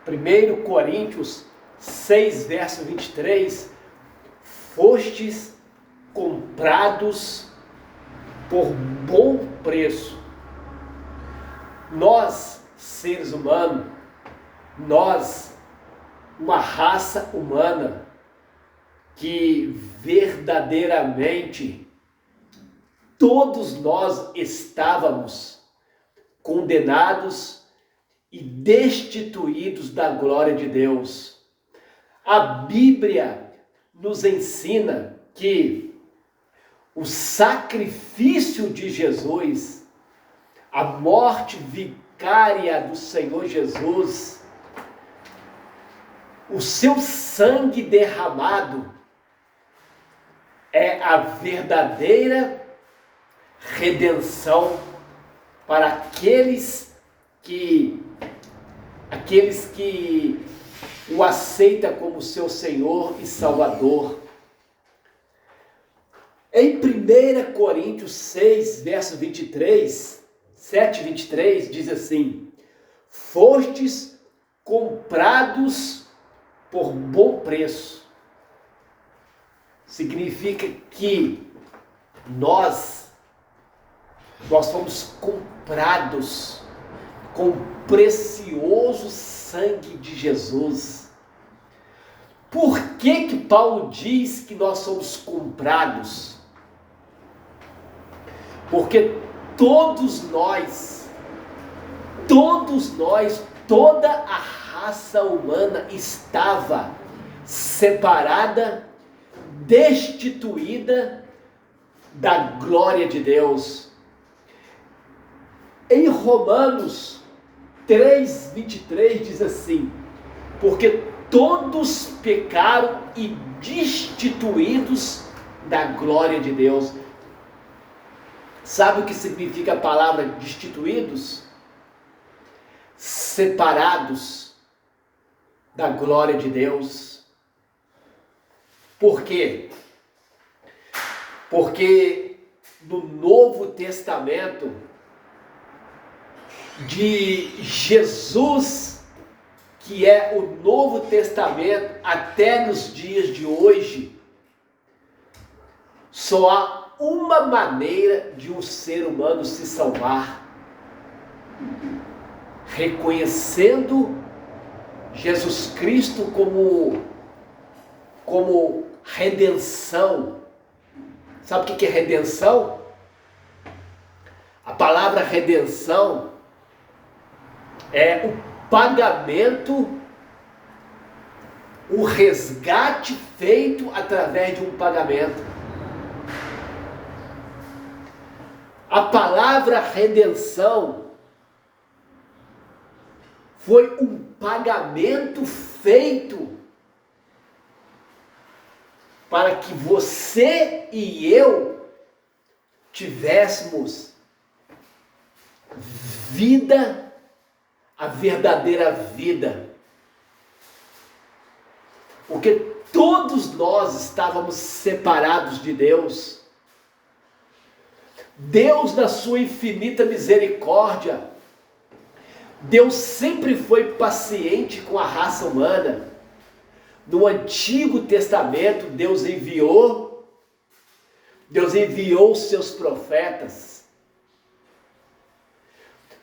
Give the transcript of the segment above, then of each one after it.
1 Coríntios 6, verso 23, fostes comprados por bom preço. Nós, seres humanos, nós, uma raça humana, que verdadeiramente todos nós estávamos condenados e destituídos da glória de Deus. A Bíblia nos ensina que o sacrifício de Jesus, a morte vicária do Senhor Jesus, o seu sangue derramado é a verdadeira redenção para aqueles que o aceitam como seu Senhor e Salvador. Em 1 Coríntios 6, verso 23, 7 e 23, diz assim: fostes comprados por bom preço. Significa que nós fomos comprados com o precioso sangue de Jesus. Por que Paulo diz que nós somos comprados? Porque todos nós, toda a raça humana estava separada, destituída da glória de Deus. Em Romanos 3, 23 diz assim: porque todos pecaram e destituídos da glória de Deus. Sabe o que significa a palavra destituídos? Separados da glória de Deus. Por quê? Porque no Novo Testamento de Jesus, que é o Novo Testamento até nos dias de hoje, só há uma maneira de um ser humano se salvar: reconhecendo Jesus Cristo como redenção. Sabe o que é redenção? A palavra redenção é o pagamento, o resgate feito através de um pagamento. A palavra redenção foi um pagamento feito para que você e eu tivéssemos vida, a verdadeira vida. Porque todos nós estávamos separados de Deus. Deus, na sua infinita misericórdia, Deus sempre foi paciente com a raça humana. No Antigo Testamento, Deus enviou os seus profetas.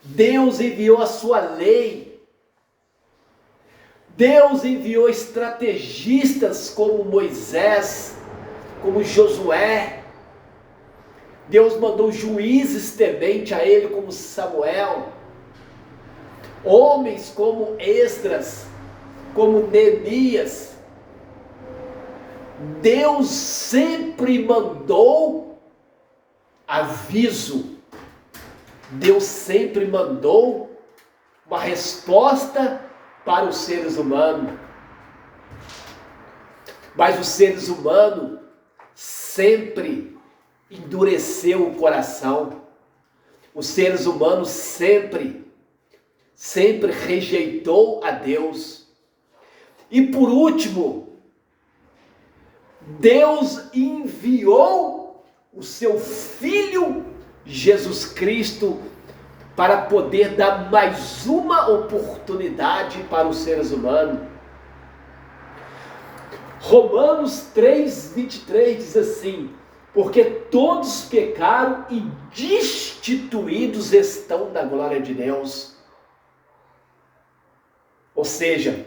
Deus enviou a sua lei. Deus enviou estrategistas como Moisés, como Josué. Deus mandou juízes temente a ele como Samuel. Homens como Esdras, como Neemias. Deus sempre mandou aviso. Deus sempre mandou uma resposta para os seres humanos. Mas os seres humanos sempre endureceu o coração. Os seres humanos sempre rejeitou a Deus. E por último, Deus enviou o seu Filho Jesus Cristo para poder dar mais uma oportunidade para os seres humanos. Romanos 3:23 diz assim: porque todos pecaram e destituídos estão da glória de Deus. Ou seja,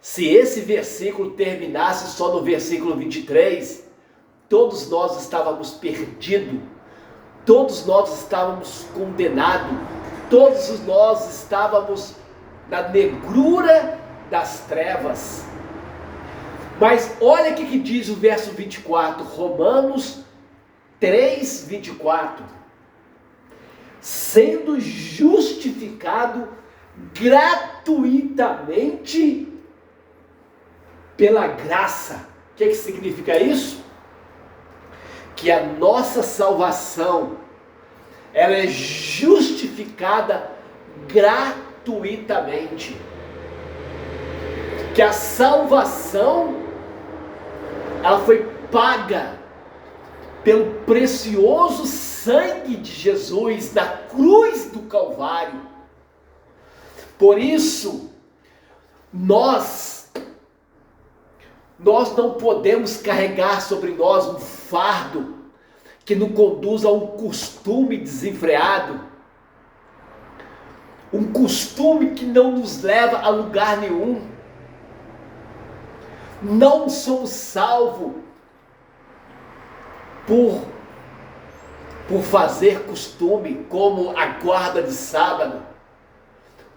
se esse versículo terminasse só no versículo 23, todos nós estávamos perdidos, todos nós estávamos condenados, todos nós estávamos na negrura das trevas. Mas olha o que diz o verso 24, Romanos 3:24. Sendo justificado gratuitamente pela graça. O que significa isso? Que a nossa salvação, ela é justificada gratuitamente. Que a salvação, ela foi paga pelo precioso sangue de Jesus na cruz do Calvário. Por isso, nós não podemos carregar sobre nós um fardo que nos conduz a um costume desenfreado, um costume que não nos leva a lugar nenhum. Não somos salvos por fazer costume, como a guarda de sábado,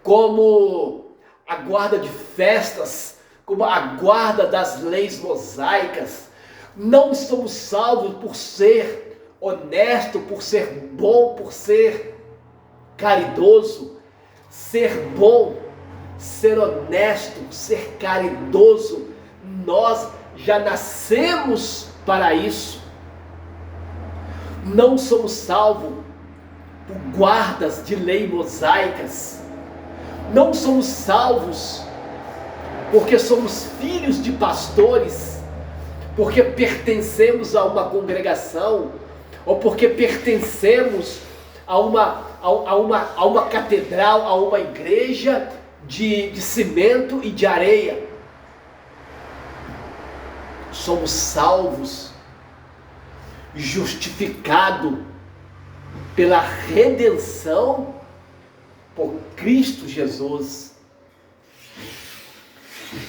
como a guarda de festas, como a guarda das leis mosaicas. Não somos salvos por ser honesto, por ser bom, por ser caridoso. Ser bom, ser honesto, ser caridoso, nós já nascemos para isso. Não somos salvos por guardas de leis mosaicas. Não somos salvos porque somos filhos de pastores, porque pertencemos a uma congregação, ou porque pertencemos a uma catedral, a uma igreja de cimento e de areia. Somos salvos, justificados pela redenção por Cristo Jesus.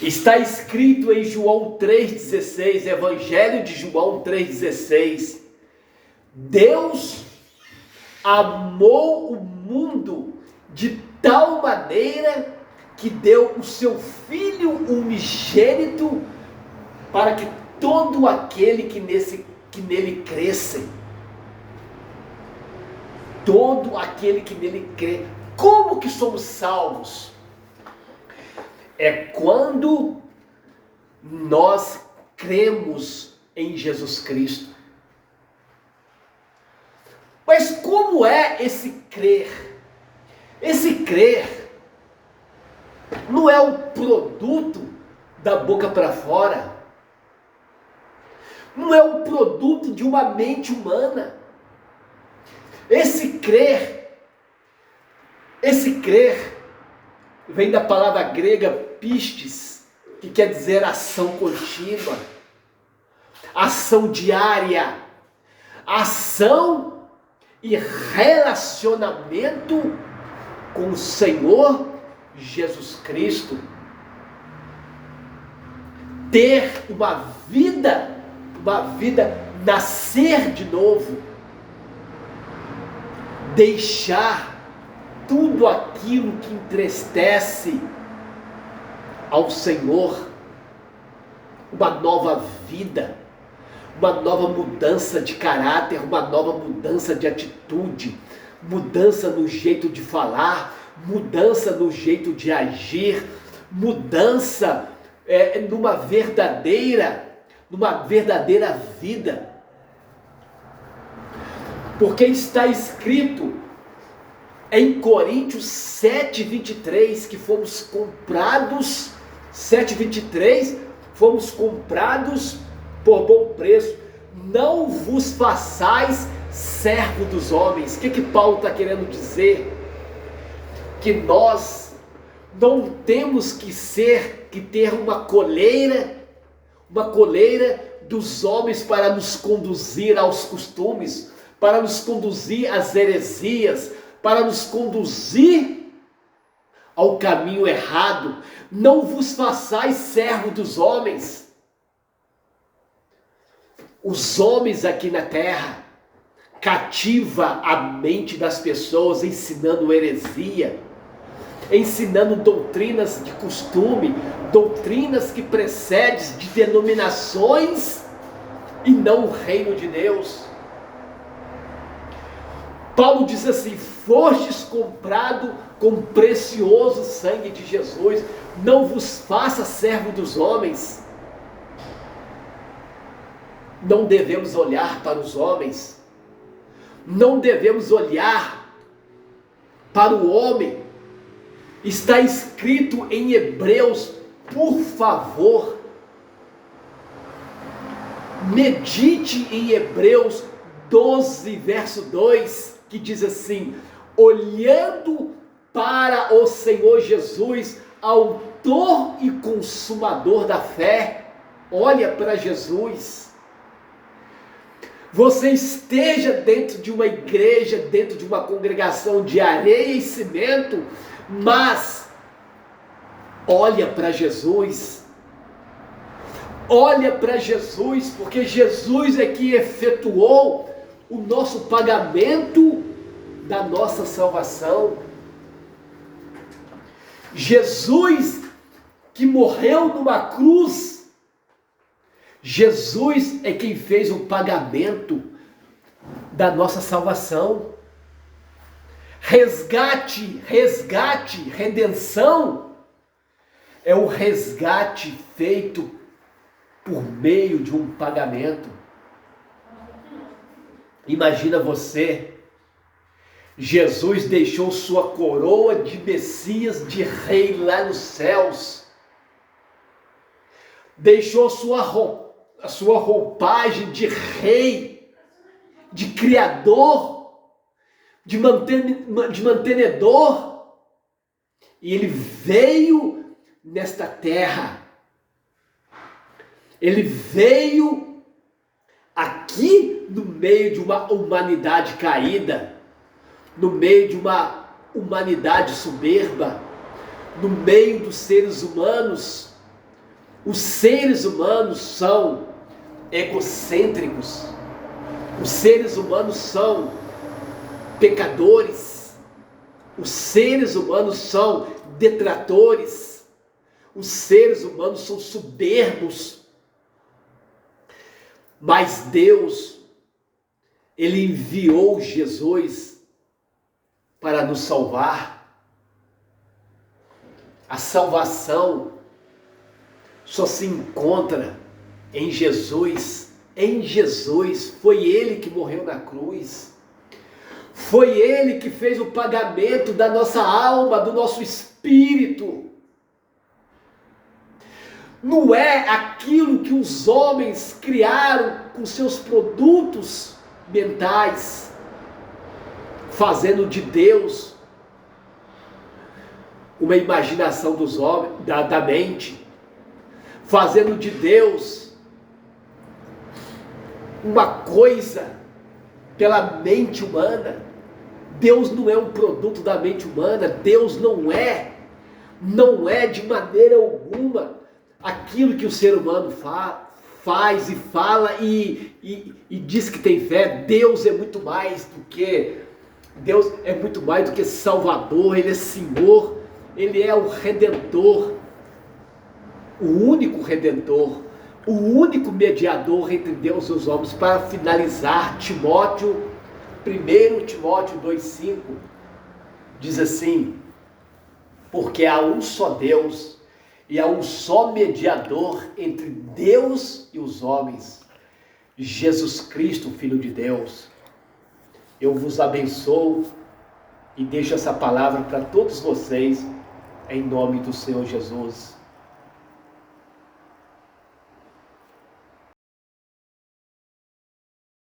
Está escrito em João 3,16, Evangelho de João 3,16: Deus amou o mundo de tal maneira que deu o seu Filho unigênito para que todo aquele que nele cresce, todo aquele que nele crê. Como que somos salvos? É quando nós cremos em Jesus Cristo. Mas como é esse crer? Esse crer não é o produto da boca para fora. Não é um produto de uma mente humana. Esse crer vem da palavra grega pistes, que quer dizer ação contínua, ação diária, ação e relacionamento com o Senhor Jesus Cristo. Ter uma vida, nascer de novo, deixar tudo aquilo que entristece ao Senhor, uma nova vida, uma nova mudança de caráter, uma nova mudança de atitude, mudança no jeito de falar, mudança no jeito de agir, mudança numa verdadeira vida. Porque está escrito em Coríntios 7:23 que fomos comprados, 7:23, fomos comprados por bom preço. Não vos façais servo dos homens. O que Paulo está querendo dizer? Que nós não temos que ter uma coleira dos homens para nos conduzir aos costumes, para nos conduzir às heresias, para nos conduzir ao caminho errado. Não vos façais servo dos homens. Os homens aqui na terra cativa a mente das pessoas, ensinando heresia, ensinando doutrinas de costume, doutrinas que precedem de denominações e não o reino de Deus. Paulo diz assim: fostes comprado com precioso sangue de Jesus, não vos faça servo dos homens. Não devemos olhar para os homens, não devemos olhar para o homem. Está escrito em Hebreus, por favor, medite em Hebreus 12, verso 2, que diz assim: olhando para o Senhor Jesus, autor e consumador da fé. Olha para Jesus. Você esteja dentro de uma igreja, dentro de uma congregação de areia e cimento, mas olha para Jesus. Olha para Jesus, porque Jesus é que efetuou o nosso pagamento da nossa salvação. Jesus que morreu numa cruz, Jesus é quem fez o pagamento da nossa salvação. Resgate, redenção, é o resgate feito por meio de um pagamento. Imagina você, Jesus deixou sua coroa de Messias, de rei lá nos céus, deixou a sua roupagem de rei, de criador, de mantenedor, e ele veio nesta terra, ele veio aqui no meio de uma humanidade caída, no meio de uma humanidade soberba, no meio dos seres humanos. Os seres humanos são egocêntricos, os seres humanos são pecadores, os seres humanos são detratores, os seres humanos são soberbos. Mas Deus, Ele enviou Jesus para nos salvar. A salvação só se encontra em Jesus. Em Jesus, foi Ele que morreu na cruz. Foi Ele que fez o pagamento da nossa alma, do nosso espírito. Não é aquilo que os homens criaram com seus produtos mentais, fazendo de Deus uma imaginação dos homens, da mente, fazendo de Deus uma coisa pela mente humana. Deus não é um produto da mente humana. Deus não é de maneira alguma aquilo que o ser humano faz e fala e diz que tem fé. Deus é muito mais do que Salvador. Ele é Senhor, Ele é o Redentor, o único Redentor, o único mediador entre Deus e os homens. Para finalizar, 1 Timóteo 2,5 diz assim: porque há um só Deus e há um só mediador entre Deus e os homens, Jesus Cristo, Filho de Deus. Eu vos abençoo e deixo essa palavra para todos vocês, em nome do Senhor Jesus.